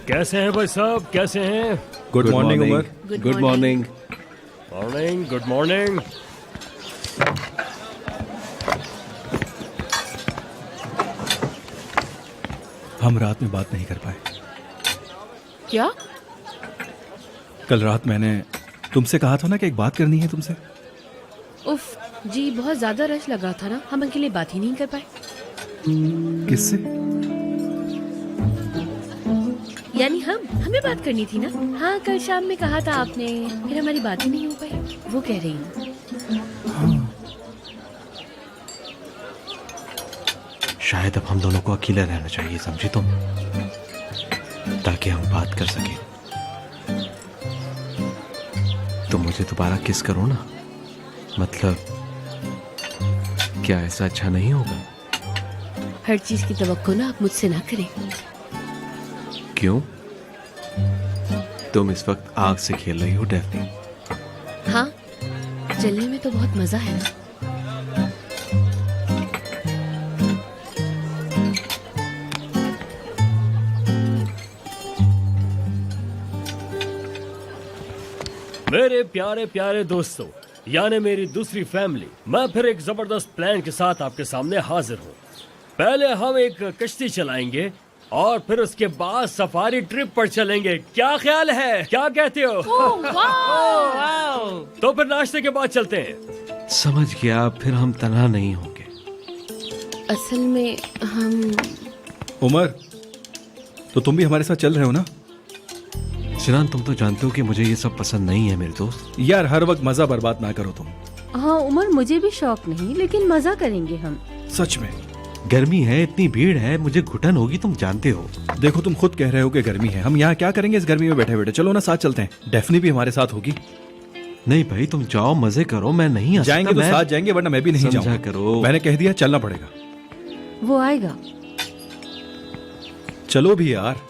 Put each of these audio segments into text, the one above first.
कैसे हैं भाई साहब, कैसे हैं? Good morning Umar. Good morning. Morning, good morning. हम रात में बात नहीं कर पाए। क्या? कल रात मैंने तुमसे कहा था ना कि एक बात करनी है तुमसे। उफ जी, बहुत ज्यादा रश लगा था ना, हम अकेले बात ही नहीं कर पाए। किससे? यानी हमें बात करनी थी ना। हाँ, कल शाम में कहा था आपने, फिर हमारी बात ही नहीं हो पाई। वो कह रही हूँ। शायद अब हम दोनों को अकेले रहना चाहिए, समझी तुम, ताकि हम बात कर सकें। तो मुझे दोबारा किस करो ना, मतलब क्या ऐसा अच्छा नहीं होगा? हर चीज की तवक्को ना आप मुझसे ना करें। क्यों? तुम इस वक्त आग से खेल रही हो डेफनी। हाँ, जलने में तो बहुत मजा है ना। मेरे प्यारे प्यारे दोस्तों, यानी मेरी दूसरी फैमिली, मैं फिर एक जबरदस्त प्लान के साथ आपके सामने हाजिर हूँ। पहले हम एक कश्ती चलाएंगे और फिर उसके बाद सफारी ट्रिप पर चलेंगे। क्या ख्याल है, क्या कहते हो? तो फिर नाश्ते के बाद चलते हैं। समझ गया, फिर हम तन्हा नहीं होंगे। असल में हम उमर, तो तुम भी हमारे साथ चल रहे हो ना? सिनान, तुम तो जानते हो कि मुझे ये सब पसंद नहीं है मेरे दोस्त। यार हर वक्त मजा बर्बाद ना करो तुम। हाँ उमर, मुझे भी शौक नहीं, लेकिन मजा करेंगे हम। सच में गर्मी है, इतनी भीड़ है, मुझे घुटन होगी, तुम जानते हो। देखो, तुम खुद कह रहे हो कि गर्मी है। हम यहाँ क्या करेंगे इस गर्मी में बैठे बैठे? चलो ना, साथ चलते हैं। डेफनी भी हमारे साथ होगी। नहीं भाई, तुम जाओ, मजे करो, मैं नहीं आ सकता। जाएंगे तो साथ जाएंगे, वरना मैं भी नहीं समझा जाऊंगा। करो। मैंने कह दिया, चलना पड़ेगा। वो आएगा। चलो भी यार।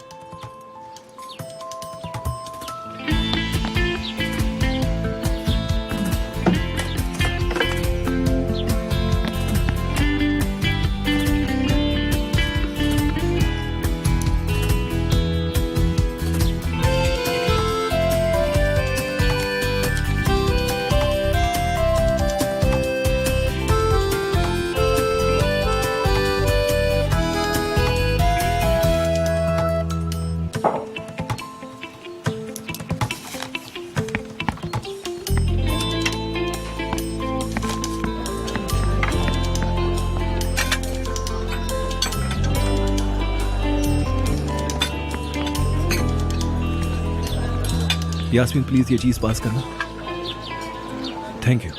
यास्मीन, प्लीज ये चीज पास करना। Thank you.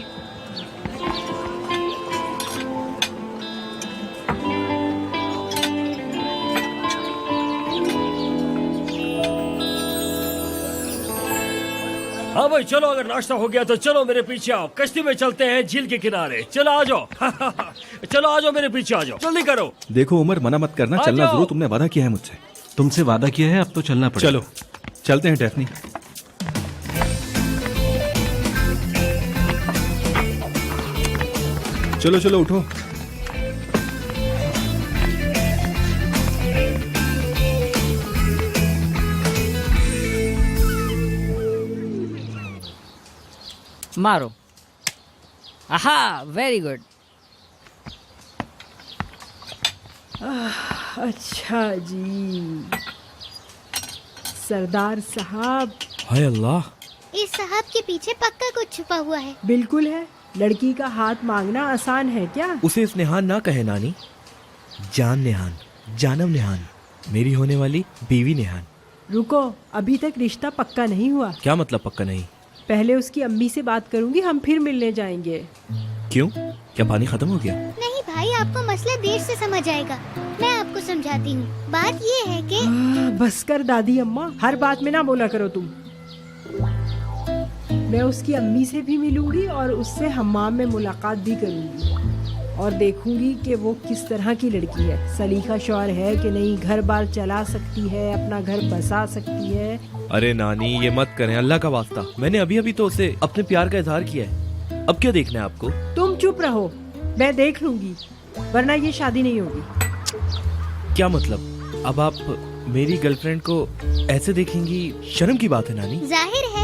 हाँ भाई चलो, अगर नाश्ता हो गया तो चलो मेरे पीछे आओ। कश्ती में चलते हैं झील के किनारे। चलो आ जाओ। चलो आ जाओ, मेरे पीछे आ जाओ, जल्दी करो। देखो उमर, मना मत करना, आ चलना जाओ। जरूर। तुमने वादा किया है मुझसे। तुमसे वादा किया है, अब तो चलना पड़ेगा। चलो चलते हैं डेफनी। चलो चलो, उठो। मारो। आहा, वेरी गुड। अच्छा जी, सरदार साहब। हाय अल्लाह। इस साहब के पीछे पक्का कुछ छुपा हुआ है। बिल्कुल है। लड़की का हाथ मांगना आसान है क्या? उसे इस नेहान ना कहे नानी। जान नेहान, जानम नेहान, मेरी होने वाली बीवी नेहान। रुको, अभी तक रिश्ता पक्का नहीं हुआ। क्या मतलब पक्का नहीं? पहले उसकी अम्मी से बात करूंगी, हम फिर मिलने जाएंगे। क्यों, क्या पानी खत्म हो गया? नहीं भाई, आपको मसला देर से समझ आएगा। मैं आपको समझाती हूँ। बात ये है कि बस कर दादी अम्मा, हर बात में ना बोला करो तुम। मैं उसकी अम्मी से भी मिलूंगी और उससे हम्माम में मुलाकात भी करूंगी और देखूंगी कि वो किस तरह की लड़की है। सलीका शौहर है कि नहीं, घर बार चला सकती है, अपना घर बसा सकती है। अरे नानी, ये मत करें, अल्लाह का वास्ता। मैंने अभी अभी तो उसे अपने प्यार का इजहार किया है। अब क्या देखना है आपको? तुम चुप रहो, मैं देख लूंगी, वरना ये शादी नहीं होगी। क्या मतलब? अब आप मेरी गर्लफ्रेंड को ऐसे देखेंगी, शर्म की बात है नानी। जाहिर है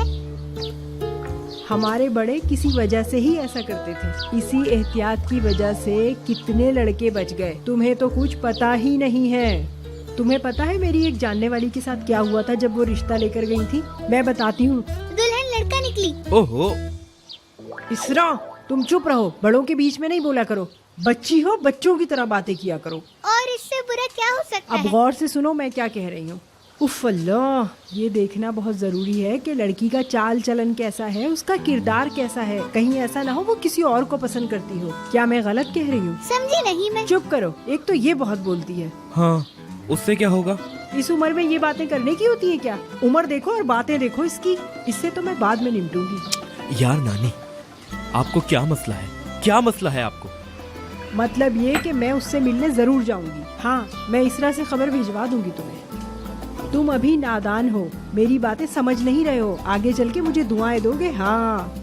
हमारे बड़े किसी वजह से ही ऐसा करते थे। इसी एहतियात की वजह से कितने लड़के बच गए। तुम्हें तो कुछ पता ही नहीं है। तुम्हें पता है मेरी एक जानने वाली के साथ क्या हुआ था जब वो रिश्ता लेकर गई थी? मैं बताती हूँ। दुल्हन लड़का निकली। ओहो, इसरा तुम चुप रहो, बड़ों के बीच में नहीं बोला करो। बच्ची हो, बच्चों की तरह बातें किया करो। और इससे बुरा क्या हो सकता अब है? गौर से सुनो मैं क्या कह रही हूँ। उफ अल्लाह, ये देखना बहुत जरूरी है कि लड़की का चाल चलन कैसा है, उसका किरदार कैसा है। कहीं ऐसा ना हो वो किसी और को पसंद करती हो। क्या मैं गलत कह रही हूँ? समझी नहीं मैं। चुप करो, एक तो ये बहुत बोलती है। हाँ, उससे क्या होगा? इस उम्र में ये बातें करने की होती है क्या? उम्र देखो और बातें देखो इसकी। इससे तो मैं बाद में निपटूंगी। यार नानी, आपको क्या मसला है? क्या मसला है आपको? मतलब ये कि मैं उससे मिलने जरूर जाऊंगी। हाँ, मैं इसरा से खबर भिजवा दूंगी तुम्हें। तुम अभी नादान हो, मेरी बातें समझ नहीं रहे हो। आगे चल के मुझे दुआएं दोगे। हाँ,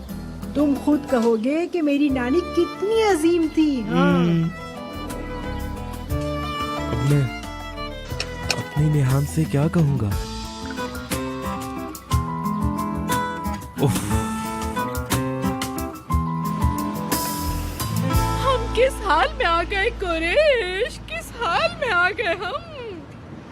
तुम खुद कहोगे कि मेरी नानी कितनी अजीम थी। हाँ। अब मैं अपनी नेहान से क्या कहूँगा? उफ, हम किस हाल में आ गए कुरैश, किस हाल में आ गए हम।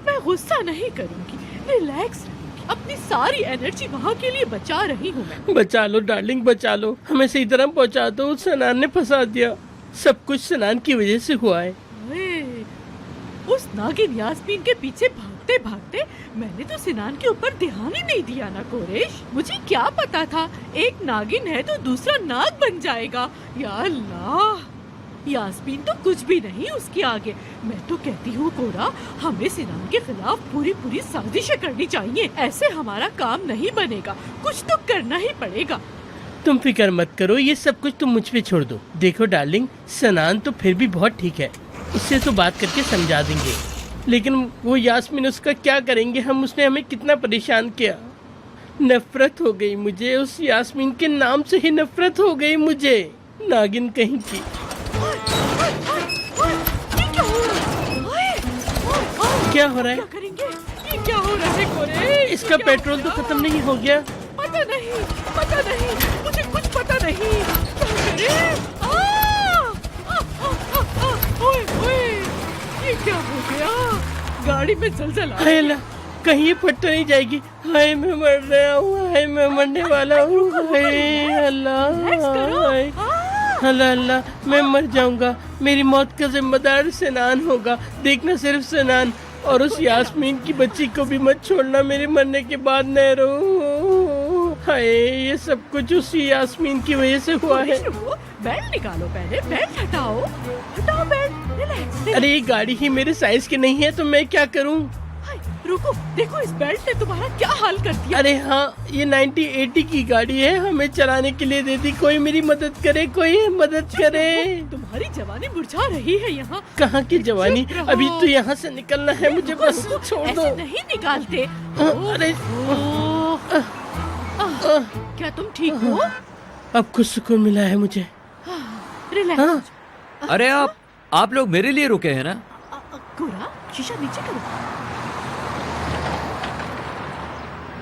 मैं गुस्सा नहीं करूंगी, रिलैक्स रहूंगी। अपनी सारी एनर्जी वहाँ के लिए बचा रही हूँ मैं। बचा लो डार्लिंग, बचा लो, हमें सही तरह पहुंचा दो। सनान ने फंसा दिया, सब कुछ सनान की वजह से हुआ है। ओए, उस नागिन यास्मीन के पीछे भागते भागते मैंने तो सिनान के ऊपर ध्यान ही नहीं दिया ना कुरैश। मुझे क्या पता था एक नागिन है तो दूसरा नाग बन जाएगा। या अल्लाह, यास्मीन तो कुछ भी नहीं उसके आगे। मैं तो कहती हूँ कोरा, हमें सिनान के खिलाफ पूरी साजिशें करनी चाहिए। ऐसे हमारा काम नहीं बनेगा, कुछ तो करना ही पड़ेगा। तुम फिक्र मत करो, ये सब कुछ तुम मुझ पे छोड़ दो। देखो डार्लिंग, सनान तो फिर भी बहुत ठीक है, उससे तो बात करके समझा देंगे। लेकिन वो यास्मीन, उसका क्या करेंगे हम? उसने हमें कितना परेशान किया। नफरत हो गई मुझे, उस यास्मीन के नाम से ही नफरत हो गई मुझे। नागिन कहीं की। क्या हो रहा है? क्या करेंगे? ये क्या हो रहा है कुरैश? इसका क्या पेट्रोल हो तो गया? खत्म नहीं हो गया। पता नहीं, मुझे कुछ पता नहीं। क्या करे? ओए ओए, ये क्या हो गया? गाड़ी में जलजला। हाय अल्लाह, कहीं ये फट तो नहीं जाएगी। हाय मैं मर रहा हूँ, हाय मैं मरने वाला हूँ। हाय अल्लाह, हाय अल्लाह अल्लाह, मैं मर जाऊंगा। मेरी मौत का जिम्मेदार सनान होगा। देखना सिर्फ सनान, और उस यास्मीन की बच्ची को भी मत छोड़ना मेरे मरने के बाद। नहरो, हाय ये सब कुछ उसी यास्मीन की वजह से हुआ है। बेल्ट निकालो, पहले बेल्ट हटाओ बेल्ट। रिलैक्स। अरे ये गाड़ी ही मेरे साइज की नहीं है तो मैं क्या करूं? रुको, देखो इस बेल्ट ने तुम्हारा क्या हाल कर दिया। अरे हाँ, ये 90-80 की गाड़ी है, हमें चलाने के लिए दे दी। कोई मेरी मदद करे, कोई मदद करे। तुम्हारी जवानी मुरझा रही है यहाँ। कहाँ की जवानी? अभी तो यहाँ से निकलना है मुझे, बस छोड़ दो। ऐसे नहीं निकालते। अरे क्या तुम ठीक हो? अब कुछ सुकून मिला है मुझे। रिलैक्स। अरे आप लोग मेरे लिए रुके हैं ना? गोरा, शीशा नीचे करो।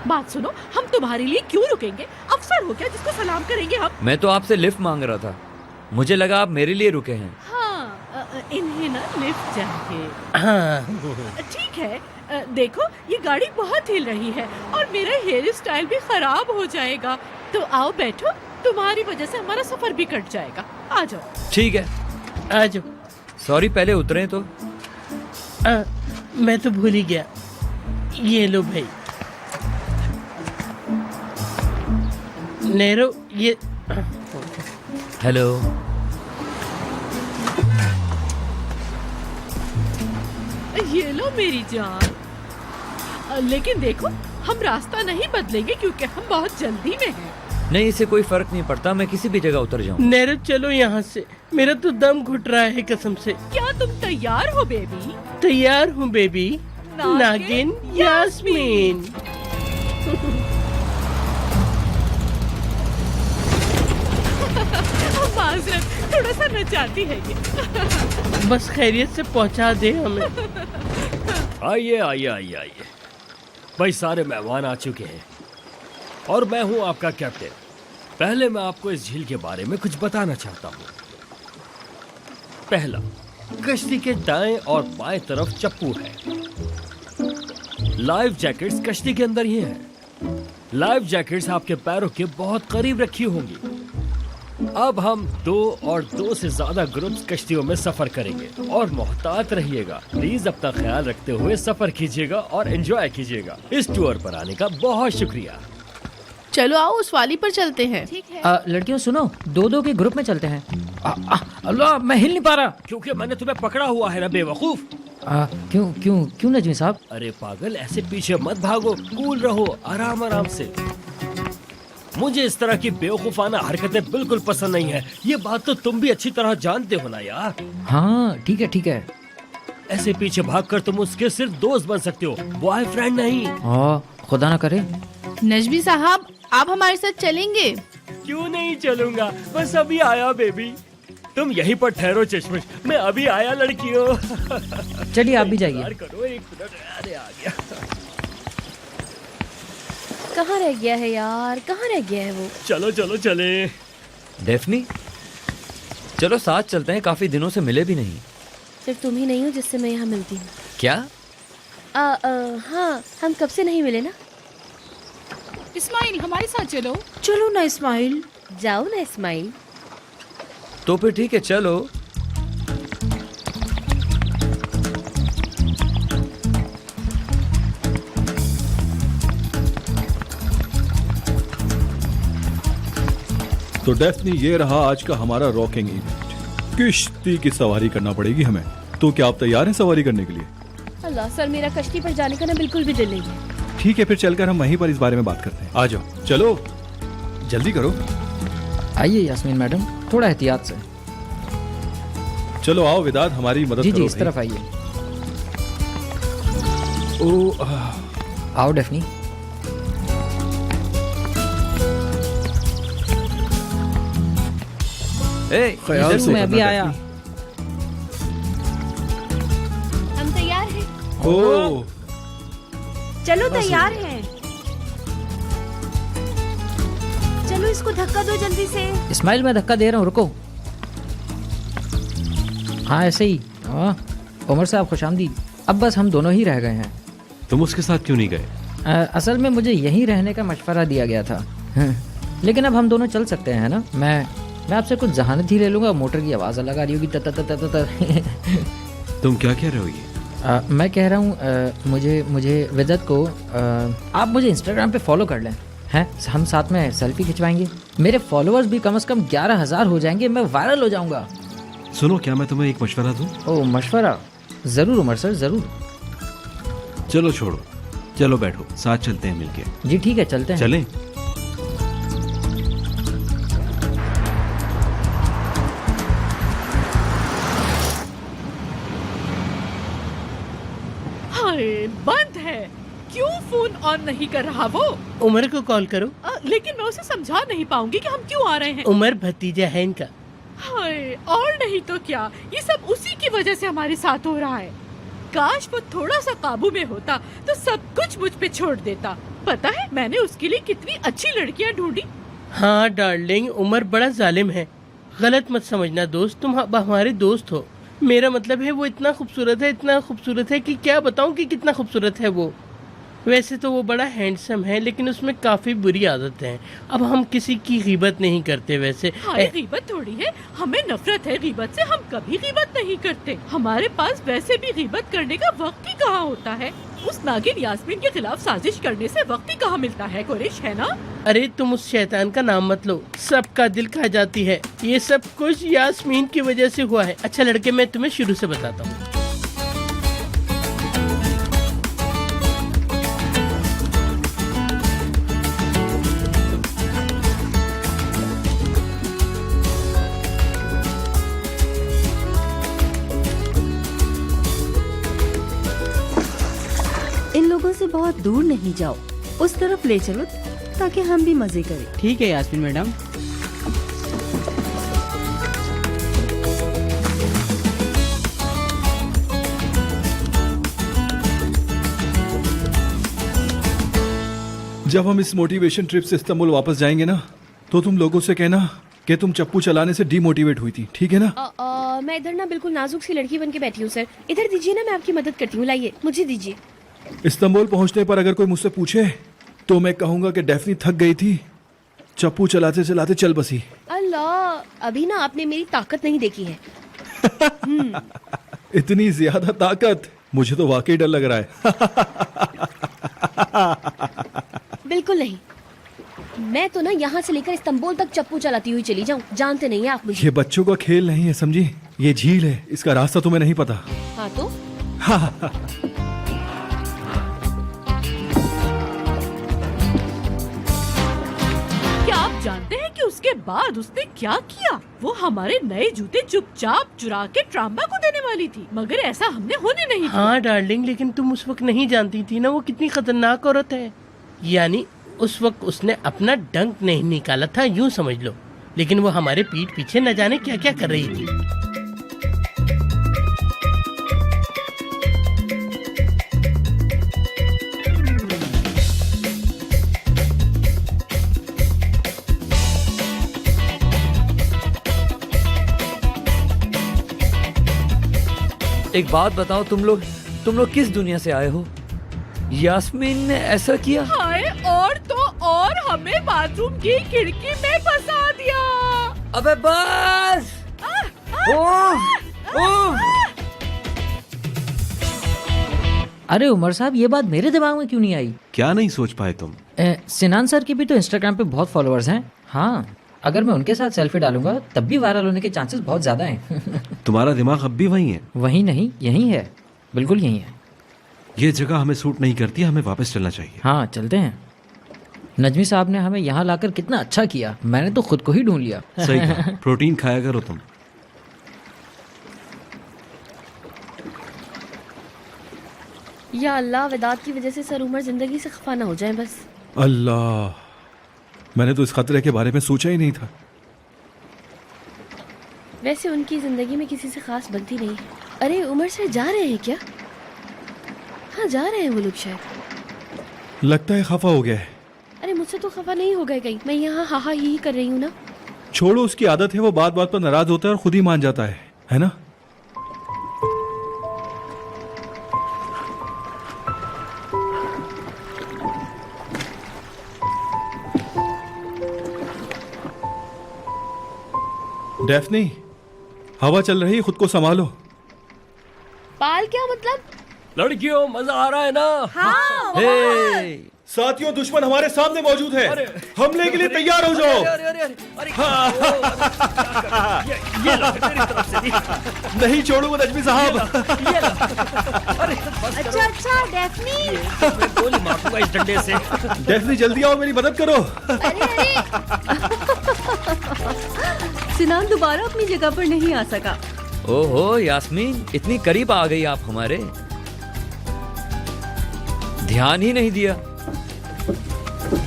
बात सुनो, हम तुम्हारे लिए क्यों रुकेंगे? अफसर हो क्या जिसको सलाम करेंगे हम? मैं तो आपसे लिफ्ट मांग रहा था, मुझे लगा आप मेरे लिए रुके हैं। हाँ, इन्हें ना लिफ्ट चाहिए। हाँ ठीक है, देखो ये गाड़ी बहुत हिल रही है और मेरा हेयर स्टाइल भी खराब हो जाएगा। तो आओ बैठो, तुम्हारी वजह से हमारा सफर भी कट जाएगा। आ जाओ। ठीक है, आ जाओ। सॉरी, पहले उतरे तो। मैं तो भूल ही गया। ये लो भाई। नेहरू, ये हेलो। ये लो मेरी जान। लेकिन देखो, हम रास्ता नहीं बदलेंगे क्योंकि हम बहुत जल्दी में हैं। नहीं, इससे कोई फर्क नहीं पड़ता, मैं किसी भी जगह उतर जाऊँ। नेहरू चलो यहाँ से, मेरा तो दम घुट रहा है कसम से। क्या तुम तैयार हो बेबी? तैयार हूँ बेबी। नागिन यास्मीन। माजरत, थोड़ा सा नचाती है ये। बस खैरियत से पहुँचा दे हमें। आइए आइए आइए आइए। भाई सारे मेहमान आ चुके हैं और मैं हूं आपका कैप्टन। पहले मैं आपको इस झील के बारे में कुछ बताना चाहता हूं। पहला, कश्ती के दाएं और बाएं तरफ चप्पू है। लाइफ जैकेट्स कश्ती के अंदर ही हैं। लाइफ जैकेट्स आपके पैरों के बहुत करीब रखी होंगी। अब हम 2 और 2 से ज्यादा ग्रुप्स कश्तियों में सफर करेंगे और मोहतात रहिएगा। प्लीज अपना ख्याल रखते हुए सफर कीजिएगा और एंजॉय कीजिएगा। इस टूर पर आने का बहुत शुक्रिया। चलो आओ उस वाली पर चलते हैं। ठीक है। लड़कियों सुनो, 2-2 के ग्रुप में चलते हैं। अल्लाह, मैं हिल नहीं पा रहा। क्योंकि मैंने तुम्हें पकड़ा हुआ है ना बेवकूफ। क्यों क्यों क्यों नजमी साहब? अरे पागल, ऐसे पीछे मत भागो, कूल रहो, आराम आराम से। मुझे इस तरह की बेवकूफाना हरकतें बिल्कुल पसंद नहीं है। ये बात तो तुम भी अच्छी तरह जानते हो ना यार। हाँ ठीक है ठीक है। ऐसे पीछे भागकर तुम उसके सिर्फ दोस्त बन सकते हो, बॉयफ्रेंड नहीं। खुदा ना करे। नजमी साहब, आप हमारे साथ चलेंगे? क्यों नहीं चलूंगा, बस अभी आया बेबी। तुम यहीं पर ठहरो चश्मिश, मैं अभी आया लड़कियों। चलिए आप भी जाइए। इंतजार करो 1 मिनट। अरे आ गया। कहाँ रह गया है यार, कहाँ रह गया है वो? चलो चलो चले। डेफनी, चलो साथ चलते हैं, काफी दिनों से मिले भी नहीं। सिर्फ तुम ही नहीं हो जिससे मैं यहाँ मिलती हूँ। क्या? हाँ, हम कब से नहीं मिले ना। इस्माइल, हमारे साथ चलो। चलो ना इस्माइल। जाओ ना इस्माइल। तो फिर ठीक है, चलो। तो डेफनी, ये रहा आज का हमारा रॉकिंग इवेंट। किश्ती की सवारी करना पड़ेगी हमें। तो क्या आप तैयार हैं सवारी करने के लिए? अल्लाह सर, मेरा कश्ती पर जाने का ना बिल्कुल भी दिल नहीं है। ठीक है, फिर चलकर हम वहीं पर इस बारे में बात करते हैं। आ जाओ, चलो जल्दी करो। आइए यास्मीन मैडम, थोड़ा एहतियात से। चलो आओ विदात, हमारी मदद जी करो। जी, इस तरफ आइए। आओ डेफनी। ख्याल से मैं अभी करना, आया। हम तैयार हैं। ओह, चलो तैयार हैं। चलो इसको धक्का दो जल्दी से। इस्माइल, मैं धक्का दे रहा हूँ, रुको। हाँ ऐसे ही। उमर साहब खुशामदीद। अब बस हम दोनों ही रह गए हैं। तुम उसके साथ क्यों नहीं गए? असल में मुझे यहीं रहने का मशवरा दिया गया था। लेकिन अब हम दोनों चल सकते हैं ना। मैं आपसे कुछ जहानत ही ले लूंगा। मोटर की आवाज़ अलग आ रही होगी। तुम क्या कह रहे हो ये? मैं कह रहा हूँ मुझे विदत को आप मुझे इंस्टाग्राम पे फॉलो कर लें। हैं, हम साथ में सेल्फी खिंचवाएंगे। मेरे फॉलोअर्स भी कम से कम 11,000 हो जाएंगे। मैं वायरल हो जाऊंगा। सुनो, क्या मैं तुम्हें एक मशवरा दूं? ओह मशवरा? ज़रूर उमर सर, ज़रूर। चलो छोड़ो, चलो बैठो, साथ चलते हैं मिलके। जी ठीक है, चलते हैं। चलें? हाय, बंद है। क्यों फोन ऑन नहीं कर रहा वो? उमर को कॉल करो। लेकिन मैं उसे समझा नहीं पाऊंगी कि हम क्यों आ रहे हैं। उमर भतीजा है इनका। हाय, और नहीं तो क्या, ये सब उसी की वजह से हमारे साथ हो रहा है। काश वो थोड़ा सा काबू में होता तो सब कुछ मुझ पे छोड़ देता। पता है मैंने उसके लिए कितनी अच्छी लड़कियां ढूंढी। हाँ डार्लिंग, उमर बड़ा जालिम है। गलत मत समझना दोस्त, तुम अब हमारे दोस्त हो। मेरा मतलब है वो इतना खूबसूरत है कि क्या बताऊं कि कितना खूबसूरत है वो। वैसे तो वो बड़ा हैंडसम है, लेकिन उसमें काफ़ी बुरी आदतें हैं। अब हम किसी की गीबत नहीं करते वैसे। हाय, गीबत थोड़ी है, हमें नफरत है गीबत से। हम कभी गीबत नहीं करते। हमारे पास वैसे भी गीबत करने का वक्त ही कहाँ होता है। उस नागिन यास्मीन के खिलाफ साजिश करने से वक्त ही कहाँ मिलता है कुरैश, है ना? अरे तुम उस शैतान का नाम मत लो, सबका दिल खा जाती है। ये सब कुछ यास्मीन की वजह से हुआ है। अच्छा लड़के, मैं तुम्हें शुरू से बताता हूँ। इन लोगों से बहुत दूर नहीं जाओ, उस तरफ ले चलो ताकि हम भी मजे करें। ठीक है यास्मीन मैडम। जब हम इस मोटिवेशन ट्रिप से इस्तांबुल वापस जाएंगे ना, तो तुम लोगों से कहना कि तुम चप्पू चलाने से डीमोटिवेट हुई थी, ठीक है ना? मैं इधर ना बिल्कुल नाजुक सी लड़की बन के बैठी हूँ सर। इधर दीजिए ना, मैं आपकी मदद करती हूँ। लाइए, मुझे दीजिए। इस्तांबुल पहुंचने पर अगर कोई मुझसे पूछे तो मैं कहूंगा कि डेफनी थक गई थी, चप्पू चलाते चलाते चल बसी। अल्लाह, अभी ना आपने मेरी ताकत नहीं देखी है। इतनी ज्यादा ताकत, मुझे तो वाकई डर लग रहा है। बिल्कुल नहीं, मैं तो ना यहाँ से लेकर इस्तांबुल तक चप्पू चलाती हुई चली जाऊँ। जानते नहीं है आप मुझे। ये बच्चों का खेल नहीं है, समझी? ये झील है, इसका रास्ता तुम्हें नहीं पता। हाँ तो क्या आप जानते हैं कि उसके बाद उसने क्या किया? वो हमारे नए जूते चुपचाप चुरा के ट्राम्बा को देने वाली थी, मगर ऐसा हमने होने नहीं दिया। हाँ डार्लिंग, लेकिन तुम उस वक्त नहीं जानती थी ना वो कितनी खतरनाक औरत है। यानी उस वक्त उसने अपना डंक नहीं निकाला था, यूं समझ लो, लेकिन वो हमारे पीठ पीछे न जाने क्या क्या कर रही थी। एक बात बताओ, तुम लोग किस दुनिया से आए हो? यास्मीन ने ऐसा किया? हाय, और तो और हमें बाथरूम की खिड़की में फंसा दिया। अबे बस! अरे उमर साहब, ये बात मेरे दिमाग में क्यों नहीं आई? क्या नहीं सोच पाए तुम? सिनान सर की भी तो इंस्टाग्राम पे बहुत फॉलोअर्स हैं। हाँ, अगर मैं उनके साथ सेल्फी डालूंगा तब भी वायरल होने के चांसेस बहुत ज्यादा हैं। तुम्हारा दिमाग अब भी वही है? वही नहीं, यही है, बिल्कुल यही है। ये जगह हमें सूट नहीं करती, हमें वापस चलना चाहिए। हाँ, चलते हैं। नजमी साहब ने हमें यहाँ लाकर कितना अच्छा किया, मैंने तो खुद को ही ढूंढ लिया। सही कहा, प्रोटीन खाया करो तुम। या अल्लाह, वेदात की वजह से सर उमर जिंदगी से खफा ना हो जाए बस। अल्लाह, मैंने तो इस खतरे के बारे में सोचा ही नहीं था। वैसे उनकी जिंदगी में किसी से खास बनती नहीं। अरे उमर सर जा रहे हैं क्या? हाँ, जा रहे हैं वो लोग शायद। लगता है खफा हो गया है। अरे मुझसे तो खफा नहीं हो गए कहीं, मैं यहाँ हा हा ही कर रही हूँ ना। छोड़ो, उसकी आदत है, वो बात बात पर नाराज होता है और खुद ही मान जाता है ना? डेफनी, हवा चल रही है, खुद को संभालो। पाल क्या मतलब? लड़कियों, मजा आ रहा है ना? हाँ, साथियों, दुश्मन हमारे सामने मौजूद है, हमले के लिए तैयार हो जाओ। ये लो, तेरी तरफ से भी। नहीं छोड़ूंगा नजमी साहब। अच्छा डेफनी, मैं गोली मारूंगा इस डंडे से। डेफनी जल्दी आओ, मेरी मदद करो। सिनान दोबारा अपनी जगह पर नहीं आ सका। ओहो यास्मीन, इतनी करीब आ गई आप हमारे, ध्यान ही नहीं दिया।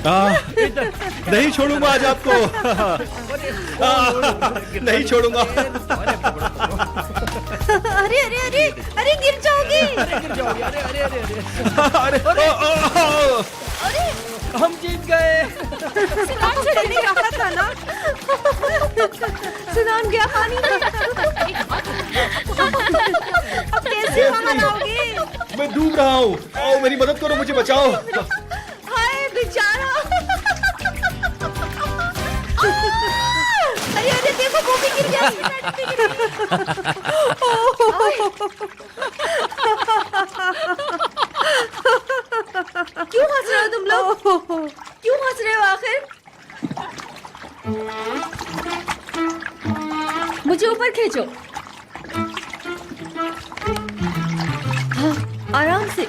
नहीं छोड़ूंगा आज आपको। नहीं छोड़ूंगा। अरे अरे अरे अरे गिर जाओगी। अरे हम जीत गए। सिनान छड़ने रहा था ना। सिनान गया पानी में। अब कैसे बाहर आओगे? मैं डूब रहा हूँ, आओ मेरी मदद करो, मुझे बचाओ। हाय बेचारा। अरे अरे देखो, वो भी गिर गया। क्यों हंस रहे हो तुम लोग? क्यों हंस रहे हो आखिर? मुझे ऊपर खींचो। हाँ, आराम से।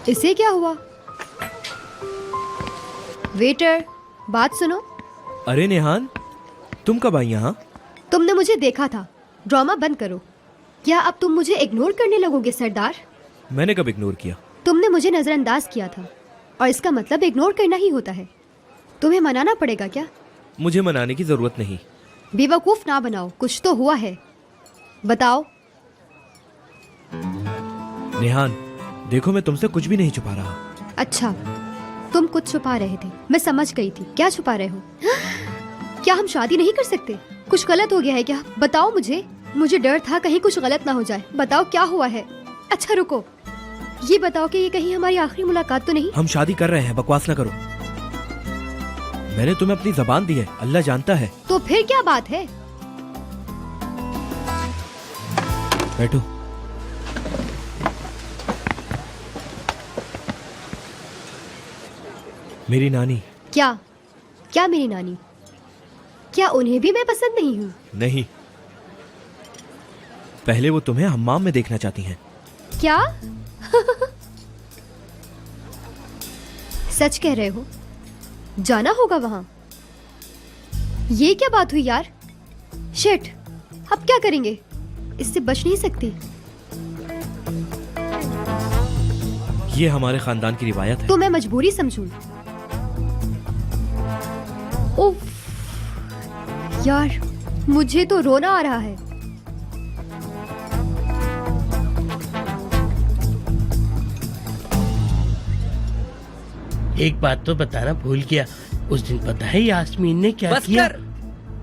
इसे क्या हुआ? वेटर, बात सुनो। अरे नेहान, तुम कब आई यहाँ? तुमने मुझे देखा था, ड्रामा बंद करो। क्या अब तुम मुझे इग्नोर करने लगोगे सरदार? मैंने कब इग्नोर किया? तुमने मुझे नजरअंदाज किया था और इसका मतलब इग्नोर करना ही होता है। तुम्हें मनाना पड़ेगा क्या? मुझे मनाने की जरूरत नहीं। बेवकूफ ना बनाओ, कुछ तो हुआ है, बताओ। नेहान, देखो मैं तुमसे कुछ भी नहीं छुपा रहा। अच्छा, तुम कुछ छुपा रहे थे, मैं समझ गई थी। क्या छुपा रहे हो? क्या हम शादी नहीं कर सकते? कुछ गलत हो गया है क्या? बताओ मुझे। मुझे डर था कहीं कुछ गलत ना हो जाए। बताओ क्या हुआ है? अच्छा रुको, ये बताओ कि ये कहीं हमारी आखिरी मुलाकात तो नहीं? हम शादी कर रहे हैं, बकवास ना करो। मैंने तुम्हें अपनी जबान दी है, अल्लाह जानता है। तो फिर क्या बात है? बैठो। मेरी नानी। क्या? क्या मेरी नानी? क्या उन्हें भी मैं पसंद नहीं हूँ? नहीं, पहले वो तुम्हें हम्माम में देखना चाहती हैं। क्या? सच कह रहे हो? जाना होगा वहां? ये क्या बात हुई यार? शिट, अब क्या करेंगे? इससे बच नहीं सकती। ये हमारे खानदान की रिवायत है। तो मैं मजबूरी समझूं? उफ, यार मुझे तो रोना आ रहा है। एक बात तो बताना भूल गया, उस दिन पता है यास्मीन ने क्या किया?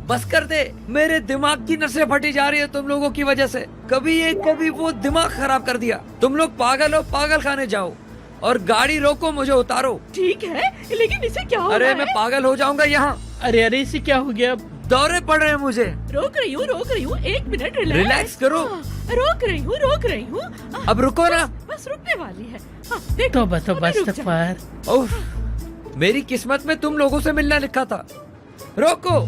बस कर दे, मेरे दिमाग की नसें फटी जा रही है तुम लोगों की वजह से। कभी ये कभी वो, दिमाग खराब कर दिया। तुम लोग पागल हो, पागल खाने जाओ और गाड़ी रोको, मुझे उतारो। ठीक है, लेकिन इसे क्या हो अरे रहा है? मैं पागल हो जाऊंगा यहाँ। अरे अरे, इसे क्या हो गया? दौरे पड़ रहे हैं मुझे। रोक रही हूँ, एक मिनट रिलैक्स करो। रोक रही हूँ। अब रुको ना। बस रुकने वाली है। देख, तो बस इस्तगफार। उफ, मेरी किस्मत में तुम लोगों से मिलना लिखा था। रोको।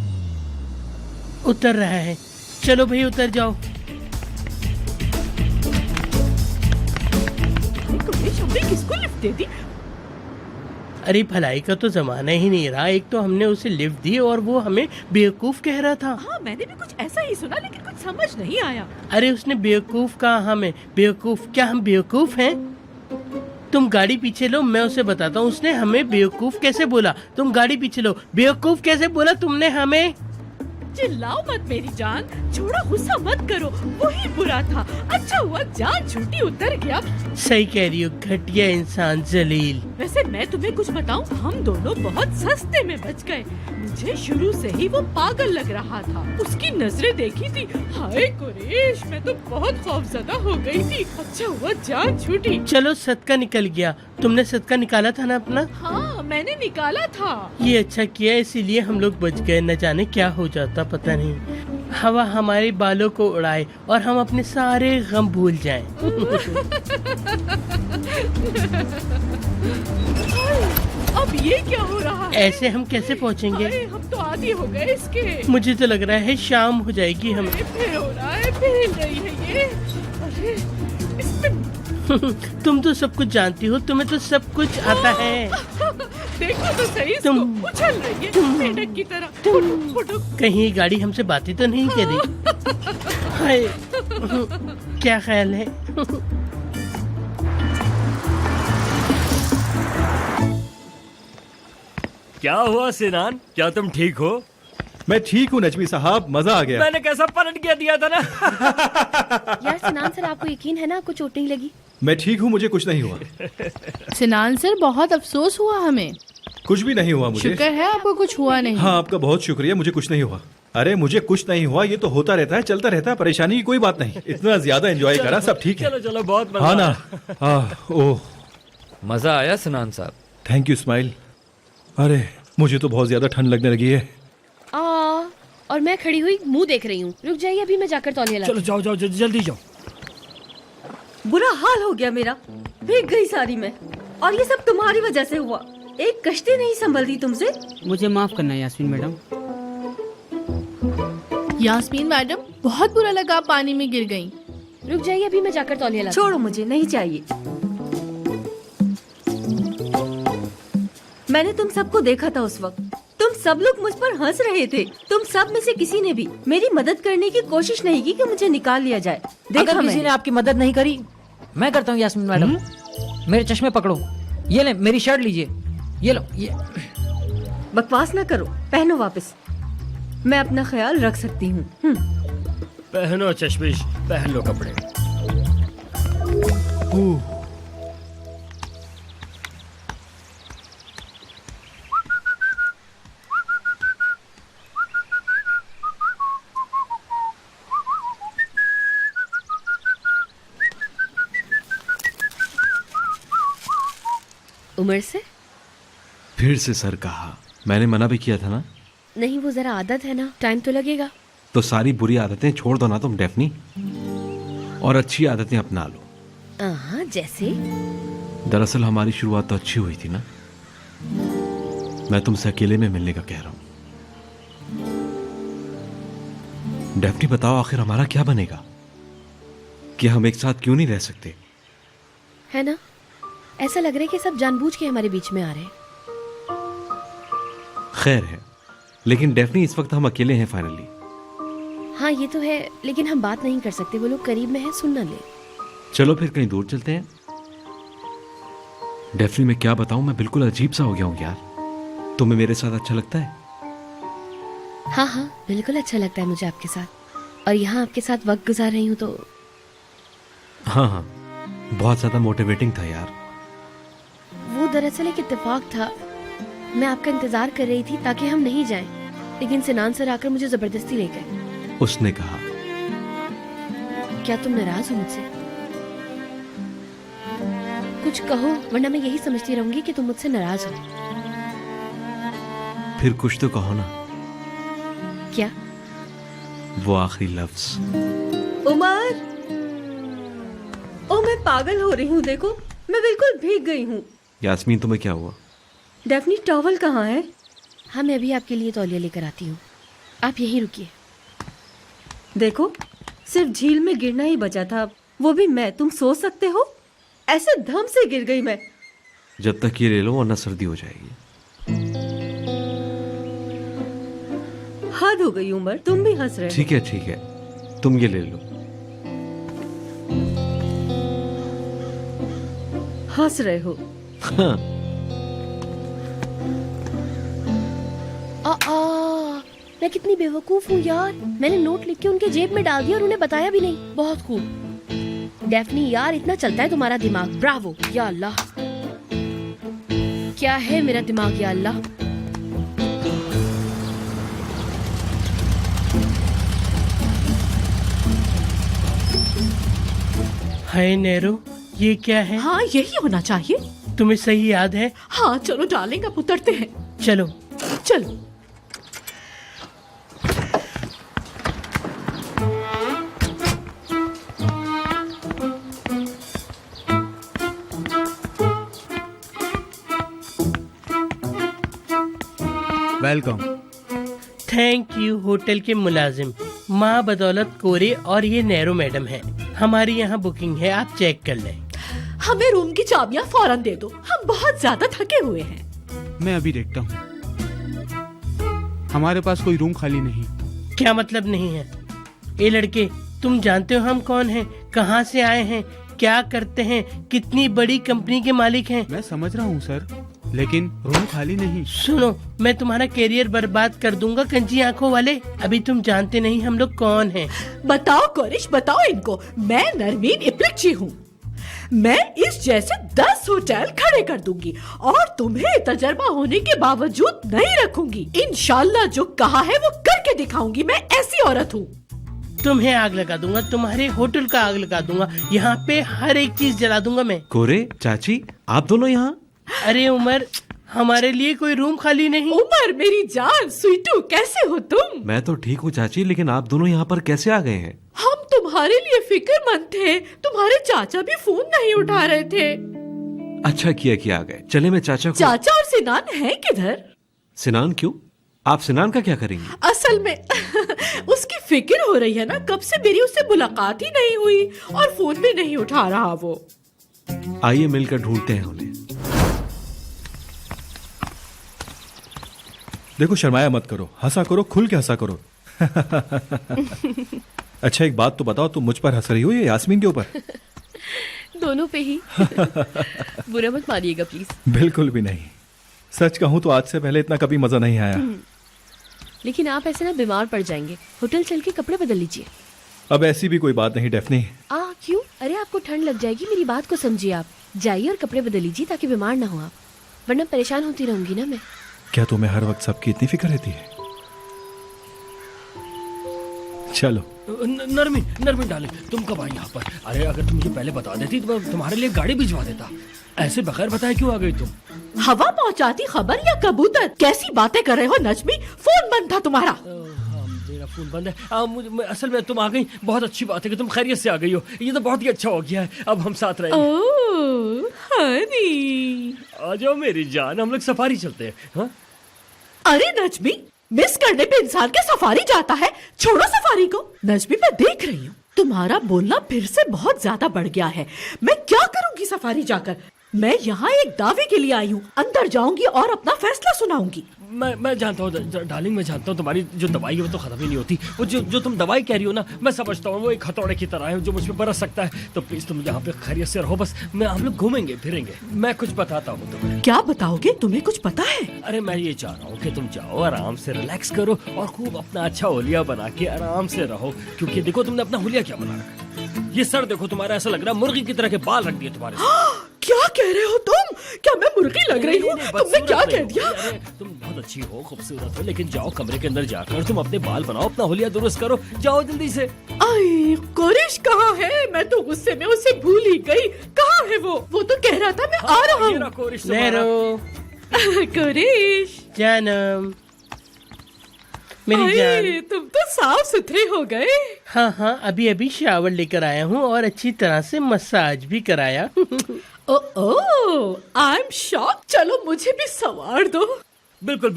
उतर रहा है, चलो भाई उतर जाओ। हमने किसको लिफ्ट दे दी? अरे भलाई का तो जमाना ही नहीं रहा। एक तो हमने उसे लिफ्ट दी और वो हमें बेवकूफ कह रहा था। हाँ, मैंने भी कुछ ऐसा ही सुना, लेकिन कुछ समझ नहीं आया। अरे उसने बेवकूफ कहा हमें। बेवकूफ? क्या हम बेवकूफ हैं? तुम गाड़ी पीछे लो, मैं उसे बताता हूँ उसने हमें बेवकूफ कैसे बोला। तुम गाड़ी पीछे लो। बेवकूफ कैसे बोला तुमने हमें? चिल्लाओ मत मेरी जान, छोड़ो, गुस्सा मत करो, वही बुरा था। अच्छा हुआ जान छूटी, उतर गया। सही कह रही हो, घटिया इंसान, जलील। वैसे मैं तुम्हें कुछ बताऊं, हम दोनों बहुत सस्ते में बच गए। मुझे शुरू से ही वो पागल लग रहा था। उसकी नजरें देखी थी, हाय कुरैश, मैं तो बहुत खौफजदा हो गई थी। अच्छा हुआ जान छूटी। चलो सदका निकल गया। तुमने सदका निकाला था ना अपना? हाँ, मैंने निकाला था। ये अच्छा किया, इसीलिए हम लोग बच गए। न जाने क्या हो जाता पता नहीं। हवा हमारे बालों को उड़ाए और हम अपने सारे गम भूल जाएं। अब ये क्या हो रहा है? ऐसे हम कैसे पहुँचेंगे? हम तो आदी हो गए इसके। मुझे तो लग रहा है शाम हो जाएगी हमें। फिर हो रहा है, फिर हिल रही है ये। अरे इसमें तुम तो सब कुछ जानती हो, तुम्हें तो सब कुछ आता है। देखो तो सही, तुम उछल रही है मेंढक की तरह। कहीं गाड़ी हमसे बातें तो नहीं करी? हाय, क्या ख्याल है? क्या हुआ सिनान, क्या तुम ठीक हो? मैं ठीक हूँ नजमी साहब, मजा आ गया। मैंने कैसा पलट के दिया था ना। यार सिनान सर, आपको यकीन है ना आपको चोट नहीं लगी? मैं ठीक हूँ, मुझे कुछ नहीं हुआ। सिनान सर, बहुत अफसोस हुआ हमें। कुछ भी नहीं हुआ मुझे। शुक्र है आपको कुछ हुआ नहीं। हाँ, आपका बहुत शुक्रिया, मुझे कुछ नहीं हुआ। अरे मुझे कुछ नहीं हुआ, ये तो होता रहता है, चलता रहता है, परेशानी की कोई बात नहीं। इतना ज्यादा एंजॉय करा, सब ठीक है। चलो चलो, बहुत मजा हाँ ना। ओह, मजा आया सिनान साहब। Thank you Ismail. अरे मुझे तो बहुत ज्यादा ठंड लगने लगी है। और मैं खड़ी हुई मुंह देख रही हूँ। रुक जाइए, अभी मैं जाकर तौलिया लाती हूँ। चलो जाओ जाओ, जल्दी जाओ। बुरा हाल हो गया मेरा, भीग गई सारी मैं, और ये सब तुम्हारी वजह से हुआ। एक कश्ती नहीं संभल रही तुमसे। मुझे माफ करना यास्मीन मैडम। यास्मीन मैडम, बहुत बुरा लगा, आप पानी में गिर गईं। रुक जाइए, अभी मैं जाकर तौलिया लाती छोड़ो, मुझे नहीं चाहिए। मैंने तुम सबको देखा था उस वक्त, तुम सब लोग मुझ पर हंस रहे थे। तुम सब में से किसी ने भी मेरी मदद करने की कोशिश नहीं की कि मुझे निकाल लिया जाए। अगर किसी ने आपकी मदद नहीं करी मैं करता हूँ यास्मीन मैडम। मेरे चश्मे पकड़ो, ये ले मेरी शर्ट लीजिए, ये लो ये। बकवास ना करो, पहनो वापस। मैं अपना ख्याल रख सकती हूँ। पहनो चश्मिश, पहन लो कपड़े। उमर से? फिर से सर कहा, मैंने मना भी किया था ना। नहीं, वो जरा आदत है ना, टाइम तो लगेगा। तो सारी बुरी आदतें छोड़ दो ना तुम डेफनी, और अच्छी आदतें अपना लो। हाँ, जैसे? दरअसल हमारी शुरुआत तो अच्छी हुई थी ना। मैं तुमसे अकेले में मिलने का कह रहा हूं। डेफनी बताओ, आखिर हमारा क्या बनेगा? कि हम एक साथ क्यों नहीं रह सकते? है ना, ऐसा लग रहा है कि सब जानबूझ के हमारे बीच में आ रहे हैं। खैर है, लेकिन डेफनी इस वक्त हम अकेले हैं फाइनली। हाँ ये तो है, लेकिन हम बात नहीं कर सकते, वो लोग करीब में है, सुन ना ले। चलो फिर कहीं दूर चलते हैं। डेफनी मैं क्या बताऊं, मैं बिल्कुल अजीब सा हो गया हूं यार। तुम्हें मेरे साथ अच्छा लगता है? हाँ हाँ बिल्कुल अच्छा लगता है मुझे आपके साथ, और यहाँ आपके साथ वक्त गुजार रही हूँ तो। हाँ हाँ, बहुत ज्यादा मोटिवेटिंग था यार। वो दरअसल एक इत्तेफाक था, मैं आपका इंतजार कर रही थी ताकि हम नहीं जाएं, लेकिन सिनान सर आकर मुझे जबरदस्ती ले गए। उसने कहा, क्या तुम नाराज हो मुझसे? कुछ कहो, वरना मैं यही समझती रहूंगी कि तुम मुझसे नाराज हो। फिर कुछ तो कहो ना। क्या? वो आखिरी लफ्ज। उमर, ओ मैं पागल हो रही हूँ, देखो मैं बिल्कुल भीग गई हूँ। यास्मीन तुम्हें क्या हुआ? डेफनी टॉवल कहाँ है? हाँ मैं अभी आपके लिए तौलिया लेकर आती हूँ, आप यहीं रुकिए। देखो सिर्फ झील में गिरना ही बचा था, वो भी मैं। तुम सोच सकते हो, ऐसे धम से गिर गई मैं। जब तक ये ले लो वरना सर्दी हो जाएगी। हद हो गई उमर, तुम भी हंस रहे हो। ठीक है, तुम ये ले लो। हंस रहे हो? हाँ। मैं कितनी बेवकूफ हूँ यार, मैंने नोट लिख के उनके जेब में डाल दिया और उन्हें बताया भी नहीं। बहुत खूब डेफनी यार, इतना चलता है तुम्हारा दिमाग, ब्रावो। या अल्लाह, क्या है मेरा दिमाग, या अल्लाह। हाय नेहरू, ये क्या है? हाँ यही होना चाहिए। तुम्हें सही याद है? हाँ चलो डार्लिंग, अब उतरते हैं। चलो चलो। वेलकम। थैंक यू होटल के मुलाजिम। माँ बदौलत कोरे और ये नेहरू मैडम है। हमारी यहाँ बुकिंग है, आप चेक कर लें। हमें रूम की चाबियाँ फौरन दे दो, हम बहुत ज्यादा थके हुए हैं। मैं अभी देखता हूँ, हमारे पास कोई रूम खाली नहीं। क्या मतलब नहीं है? ये लड़के, तुम जानते हो हम कौन हैं, कहाँ से आए हैं, क्या करते हैं, कितनी बड़ी कंपनी के मालिक हैं? मैं समझ रहा हूँ सर, लेकिन रूम खाली नहीं। सुनो, मैं तुम्हारा कैरियर बर्बाद कर दूंगा कंजी आंखों वाले। अभी तुम जानते नहीं हम लोग कौन हैं। बताओ कोरिश, बताओ इनको। मैं नरमीन इपलिची हूँ। मैं इस जैसे 10 होटल खड़े कर दूंगी और तुम्हें तजर्बा होने के बावजूद नहीं रखूंगी। इंशाल्लाह जो कहा है वो करके दिखाऊंगी। मैं ऐसी औरत हूँ। तुम्हें आग लगा दूंगा, तुम्हारे होटल का आग लगा दूंगा, यहाँ पे हर एक चीज जला दूंगा मैं। कोरे चाची, आप दोनों यहाँ? अरे उमर, हमारे लिए कोई रूम खाली नहीं। उमर मेरी जान, स्वीटू कैसे हो तुम? मैं तो ठीक हूँ चाची, लेकिन आप दोनों यहाँ पर कैसे आ गए हैं? हम तुम्हारे लिए फिक्रमंद थे, तुम्हारे चाचा भी फोन नहीं उठा रहे थे। अच्छा किया कि आ गए। चले मैं चाचा को। चाचा और सिनान है किधर? सिनान क्यों? आप सिनान का क्या करेंगी? असल में उसकी फिक्र हो रही है ना, कब से मेरी उससे मुलाकात ही नहीं हुई और फोन भी नहीं उठा रहा वो। आइए मिलकर ढूंढते हैं उन्हें। देखो शर्माया मत करो, हंसा करो, खुल के हंसा करो। अच्छा एक बात तो बताओ, तुम मुझ पर हंस रही हो या यास्मीन के ऊपर? दोनों पे ही। बुरा मत मानिएगा प्लीज। बिल्कुल भी नहीं। सच कहूँ तो आज से पहले इतना कभी मजा नहीं आया। लेकिन आप ऐसे ना बीमार पड़ जाएंगे। होटल चल के कपड़े बदल लीजिए। अब ऐसी भी कोई बात नहीं डेफनी। क्यों? अरे आपको ठंड लग जाएगी, मेरी बात को समझिए। आप जाइए और कपड़े बदल लीजिए ताकि बीमार ना हो आप, वरना परेशान होती रहूंगी ना मैं। क्या तुम्हें हर वक्त सबकी इतनी फिक्र रहती है? चलो। नरमीन डार्लिंग, तुम कब आई यहाँ पर? अरे अगर तुम मुझे पहले बता देती तो मैं तुम्हारे लिए गाड़ी भिजवा देता। ऐसे बगैर बताए क्यों आ गई तुम? हवा पहुंचाती खबर या कबूतर? कैसी बातें कर रहे हो नजमी? फोन बंद था तुम्हारा। मेरा फोन बंद है। असल में तुम आ गई, बहुत अच्छी बात है कि तुम खैरियत से आ गई हो। ये तो बहुत ही अच्छा हो गया है, अब हम साथ रहेंगे। ओह हनी, आ जाओ मेरी जान, हम लोग सफारी चलते हैं। हाँ? अरे नजमी, मिस करने पे इंसान के सफारी जाता है? छोड़ो सफारी को। नजमी मैं देख रही हूँ तुम्हारा बोलना फिर से बहुत ज्यादा बढ़ गया है। मैं क्या करूँगी सफारी जाकर? मैं यहाँ एक दावे के लिए आई हूँ। अंदर जाऊंगी और अपना फैसला सुनाऊंगी। मैं जानता हूँ डार्लिंग, मैं जानता हूँ तुम्हारी जो दवाई है वो तो खत्म ही नहीं होती। वो जो तुम दवाई कह रही हो ना, मैं समझता हूँ वो एक हथौड़े की तरह है जो मुझ पे बरस सकता है। तो प्लीज तुम यहाँ पे खैरियत से रहो, बस हम लोग घूमेंगे फिरेंगे। मैं कुछ बताता हूँ तुम्हें। क्या बताओगे? तुम्हें कुछ पता है? अरे मैं ये चाह रहा हूँ कि तुम जाओ, आराम से रिलैक्स करो और खूब अपना अच्छा होलिया बना के आराम से रहो। क्योंकि देखो तुमने अपना होलिया क्या बना रखा है। ये सर देखो तुम्हारा, ऐसा लग रहा है मुर्गी की तरह के बाल रख दिए तुम्हारे। क्या कह रहे हो तुम? क्या मैं मुर्गी लग रही हूँ? तुमने क्या कह दिया? तुम बहुत अच्छी हो, खूबसूरत हो, लेकिन जाओ कमरे के अंदर जाकर तुम अपने बाल बनाओ, अपना होलिया दुरुस्त करो। जाओ जल्दी से। आई कुरैश कहाँ है? मैं तो गुस्से में उसे भूल ही गई। कहाँ है वो? वो तो कह रहा था मैं आ रहा हूँ। कुरैश जानम, मेरी जान, तुम तो साफ सुथरे हो गए। हाँ, अभी शावर लेकर आया हूँ और अच्छी तरह से मसाज भी कराया। I am shock. चलो मुझे भी सवार दो। बिल्कुल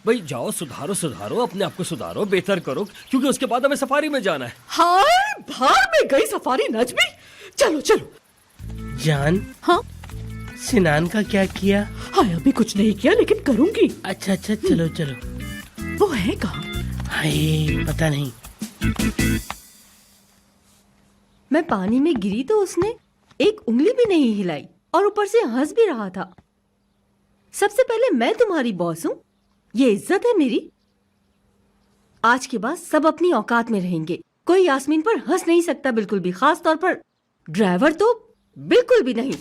भाई, जाओ सुधारो अपने आप को, सुधारो, बेहतर करो, क्योंकि उसके बाद हमें सफारी में जाना है। हाय बाहर में गई सफारी नजमी। चलो। जान, हाँ सिनान का क्या किया? हाय अभी कुछ नहीं किया, लेकिन करूंगी। अच्छा चलो। वो है कहाँ? हाय पता नहीं। मैं पानी में गिरी तो उसने एक उंगली भी नहीं हिलाई और ऊपर से हंस भी रहा था। सबसे पहले मैं तुम्हारी बॉस हूँ, ये इज्जत है मेरी। आज के बाद सब अपनी औकात में रहेंगे। कोई यास्मीन पर हंस नहीं सकता बिल्कुल भी, खास तौर पर ड्राइवर तो बिल्कुल भी नहीं।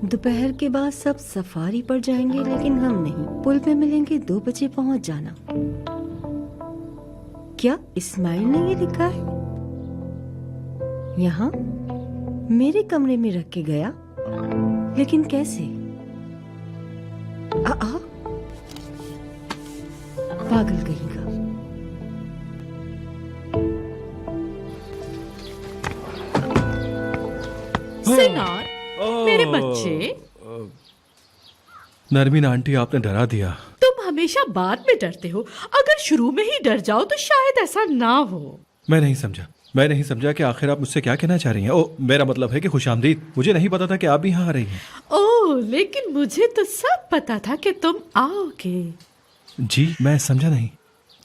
दोपहर के बाद सब सफारी पर जाएंगे, लेकिन हम नहीं। पुल पे मिलेंगे, 2 बजे पहुंच जाना। क्या इस्माइल ने ये लिखा है? यहाँ मेरे कमरे में रख के गया, लेकिन कैसे? पागल कहीं का। सिनान, मेरे बच्चे। नरमीन आंटी, आपने डरा दिया। तुम हमेशा बाद में डरते हो, अगर शुरू में ही डर जाओ तो शायद ऐसा ना हो। मैं नहीं समझा कि आखिर आप मुझसे क्या कहना चाह रही हैं। ओ, मेरा मतलब है कि खुशामदीद। मुझे नहीं पता था कि आप भी यहाँ आ रही हैं। ओह, लेकिन मुझे तो सब पता था कि तुम आओगे। जी, मैं समझा नहीं।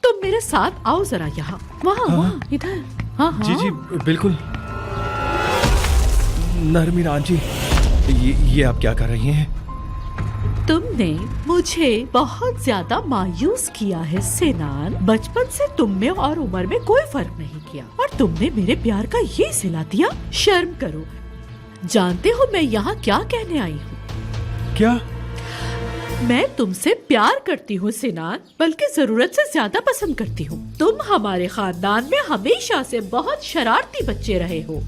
तुम मेरे साथ आओ जरा यहाँ, वहाँ इधर। हाँ जी बिल्कुल। नरमीन आंटी, ये आप क्या कर रही हैं? तुमने मुझे बहुत ज्यादा मायूस किया है सिनान। बचपन से तुम में और उम्र में कोई फर्क नहीं किया, और तुमने मेरे प्यार का ये सिला दिया। शर्म करो। जानते हो मैं यहाँ क्या कहने आई हूँ? क्या? मैं तुमसे प्यार करती हूँ सिनान, बल्कि जरूरत से ज्यादा पसंद करती हूँ। तुम हमारे खानदान में हमेशा से बहुत शरारती बच्चे रहे हो।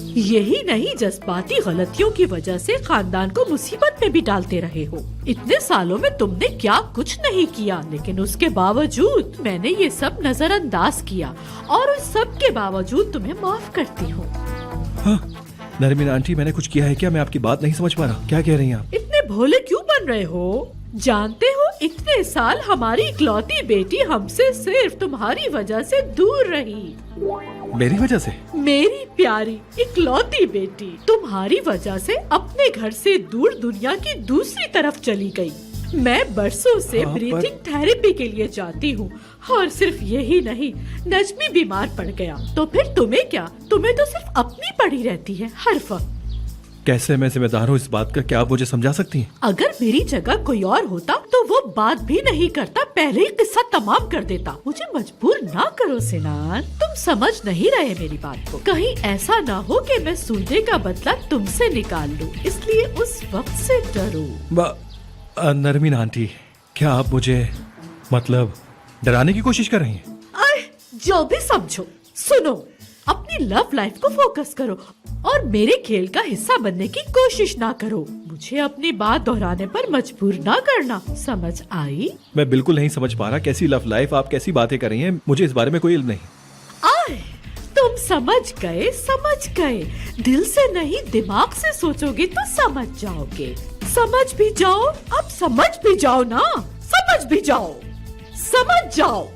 यही नहीं, जज्बाती गलतियों की वजह से खानदान को मुसीबत में भी डालते रहे हो। इतने सालों में तुमने क्या कुछ नहीं किया, लेकिन उसके बावजूद मैंने ये सब नजरअंदाज किया, और उस सब के बावजूद तुम्हें माफ करती हूँ। नरमीन आंटी, मैंने कुछ किया है क्या? मैं आपकी बात नहीं समझ पा रहा। क्या कह रही हैं आप? इतने भोले क्यों बन रहे हो? जानते हो, इतने साल हमारी इकलौती बेटी हमसे सिर्फ तुम्हारी वजह से दूर रही। मेरी वजह से? मेरी प्यारी इकलौती बेटी तुम्हारी वजह से अपने घर से दूर दुनिया की दूसरी तरफ चली गई। मैं बरसों से ब्रीथिंग थेरेपी के लिए जाती हूँ और सिर्फ यही नहीं, नजमी बीमार पड़ गया तो फिर तुम्हें क्या? तुम्हें तो सिर्फ अपनी पड़ी रहती है हर वक्त। कैसे मैं जिम्मेदार हूँ इस बात का? क्या आप मुझे समझा सकती हैं? अगर मेरी जगह कोई और होता तो वो बात भी नहीं करता, पहले ही किस्सा तमाम कर देता। मुझे मजबूर ना करो सिनान, तुम समझ नहीं रहे मेरी बात को। कहीं ऐसा ना हो कि मैं सूदे का बदला तुमसे निकाल लूं, इसलिए उस वक्त से डरो। नरमीन आंटी, क्या आप मुझे मतलब डराने की कोशिश कर रही हैं? जो भी समझो, सुनो, अपनी लव लाइफ को फोकस करो और मेरे खेल का हिस्सा बनने की कोशिश ना करो। मुझे अपनी बात दोहराने पर मजबूर ना करना, समझ आई? मैं बिल्कुल नहीं समझ पा रहा, कैसी लव लाइफ, आप कैसी बातें कर रही हैं? मुझे इस बारे में कोई इल्म नहीं। तुम समझ गए। दिल से नहीं दिमाग से सोचोगे तो समझ जाओगे। समझ भी जाओ, अब समझ भी जाओ ना, समझ भी जाओ, समझ जाओ।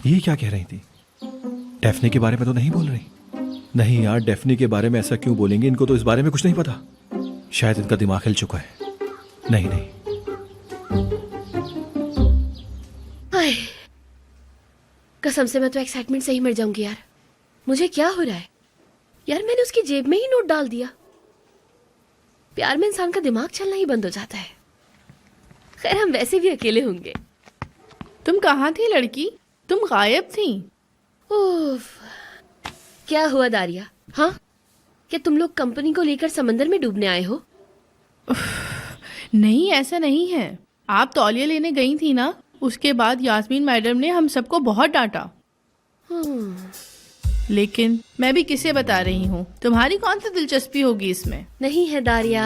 ये क्या कह रही थी? डेफनी के बारे में तो नहीं बोल रही? नहीं यार, डेफनी के बारे में ऐसा क्यों बोलेंगे? इनको तो इस बारे में कुछ नहीं पता। शायद इनका दिमाग हिल चुका है। नहीं। कसम से मैं तो एक्साइटमेंट से ही मर जाऊंगी यार। मुझे क्या हो रहा है यार? मैंने उसकी जेब में ही नोट डाल दिया। प्यार में इंसान का दिमाग चलना ही बंद हो जाता है। खैर, हम वैसे भी अकेले होंगे। तुम कहाँ थी लड़की? तुम गायब थी। उफ, क्या हुआ दारिया? हाँ, क्या तुम लोग कंपनी को लेकर समंदर में डूबने आए हो? नहीं, ऐसा नहीं है। आप तौलिया लेने गई थी ना, उसके बाद यास्मीन मैडम ने हम सबको बहुत डांटा। लेकिन मैं भी किसे बता रही हूँ, तुम्हारी कौन सी दिलचस्पी होगी इसमें? नहीं है दारिया।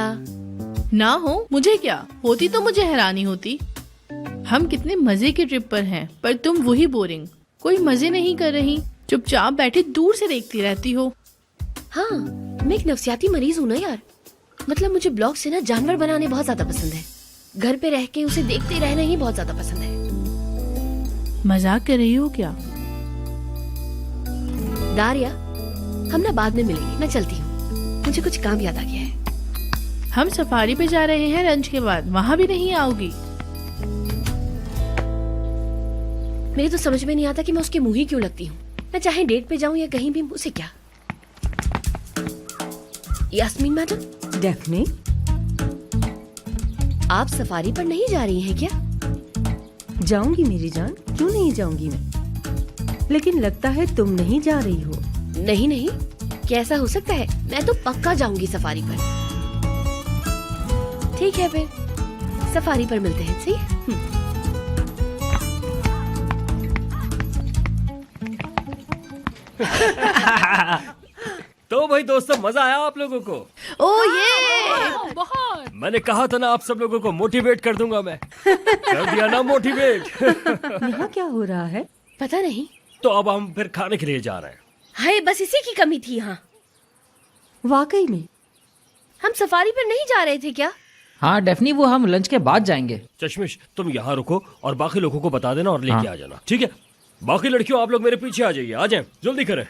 ना हो, मुझे क्या होती तो मुझे हैरानी होती। हम कितने मजे की ट्रिप पर हैं, पर तुम वही बोरिंग, कोई मजे नहीं कर रही, चुपचाप बैठे दूर से देखती रहती हो। हाँ, मैं एक नफसियाती मरीज हूँ ना यार। मतलब मुझे ब्लॉग से ना जानवर बनाने बहुत ज्यादा पसंद है। घर पे रह के उसे देखते रहना ही बहुत ज्यादा पसंद है। मजाक कर रही हो क्या? दारिया, हम ना बाद में मिलेंगे, मैं चलती हूँ, मुझे कुछ काम याद आ गया है। हम सफारी पे जा रहे हैं लंच के बाद, वहाँ भी नहीं आओगी? मेरी तो समझ में नहीं आता कि मैं उसके मुंह ही क्यों लगती हूँ। मैं चाहे डेट पे जाऊँ या कहीं भी, उसे क्या। यास्मीन मैडम। डेफनी, आप सफारी पर नहीं जा रही हैं क्या? जाऊंगी मेरी जान, क्यों नहीं जाऊंगी मैं, लेकिन लगता है तुम नहीं जा रही हो। नहीं, कैसा हो सकता है? मैं तो पक्का जाऊंगी सफारी पर। ठीक है, फिर सफारी पर मिलते हैं, सही? तो भाई दोस्तों, मजा आया आप लोगों को? ये बहुत। मैंने कहा था ना, आप सब लोगों को मोटिवेट कर दूंगा मैं। कर दिया ना मोटिवेट। यहाँ क्या हो रहा है? पता नहीं। तो अब हम फिर खाने के लिए जा रहे हैं। हाय, बस इसी की कमी थी यहाँ। वाकई में हम सफारी पर नहीं जा रहे थे क्या? हाँ डेफनी, वो हम लंच के बाद जाएंगे। चश्मिश, तुम यहाँ रुको और बाकी लोगों को बता देना और लेके आ जाना, ठीक है? बाकी लड़कियों, आप लोग मेरे पीछे आ जाइए, आ जाएं, जल्दी करें।